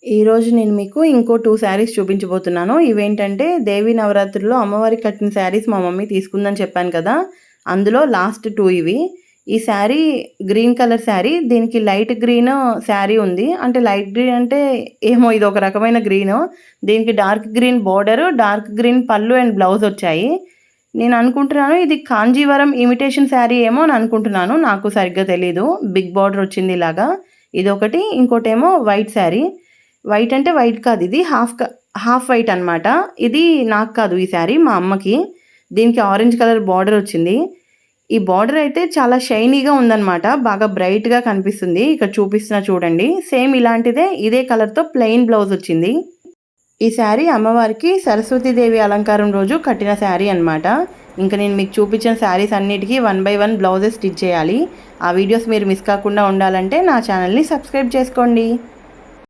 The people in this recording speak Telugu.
ఈరోజు నేను మీకు ఇంకో 2 శారీస్ చూపించబోతున్నాను. ఇవేంటంటే దేవి నవరాత్రుల్లో అమ్మవారికి కట్టిన శారీస్ మా మమ్మీ తీసుకుందని చెప్పాను కదా! అందులో లాస్ట్ 2 ఇవి. ఈ శారీ గ్రీన్ కలర్ శారీ. దీనికి లైట్ గ్రీన్ శారీ ఉంది. అంటే లైట్ గ్రీన్ అంటే ఏమో ఇదొక రకమైన గ్రీను. దీనికి dark green border, dark green పళ్ళు అండ్ బ్లౌజ్ వచ్చాయి. నేను అనుకుంటున్నాను ఇది కాంజీవరం ఇమిటేషన్ శారీ ఏమో అని అనుకుంటున్నాను. నాకు సరిగ్గా తెలీదు. బిగ్ బోర్డర్ వచ్చింది ఇలాగా. ఇదొకటి. ఇంకోటేమో వైట్ శారీ. వైట్ అంటే వైట్ కాదు, ఇది హాఫ్ వైట్ అనమాట. ఇది నాకు కాదు ఈ శారీ, మా అమ్మకి. దీనికి ఆరెంజ్ కలర్ బార్డర్ వచ్చింది. ఈ బార్డర్ అయితే చాలా షైనీగా ఉందన్నమాట. బాగా బ్రైట్గా కనిపిస్తుంది. ఇక్కడ చూపిస్తున్నా చూడండి. సేమ్ ఇలాంటిదే ఇదే కలర్తో ప్లెయిన్ బ్లౌజ్ వచ్చింది. ఈ శారీ అమ్మవారికి సరస్వతీదేవి అలంకారం రోజు కట్టిన శారీ అనమాట. ఇంకా నేను మీకు చూపించిన శారీస్ అన్నిటికీ 1 by 1 బ్లౌజెస్ స్టిచ్ చేయాలి. ఆ వీడియోస్ మీరు మిస్ కాకుండా ఉండాలంటే నా ఛానల్ని సబ్స్క్రైబ్ చేసుకోండి.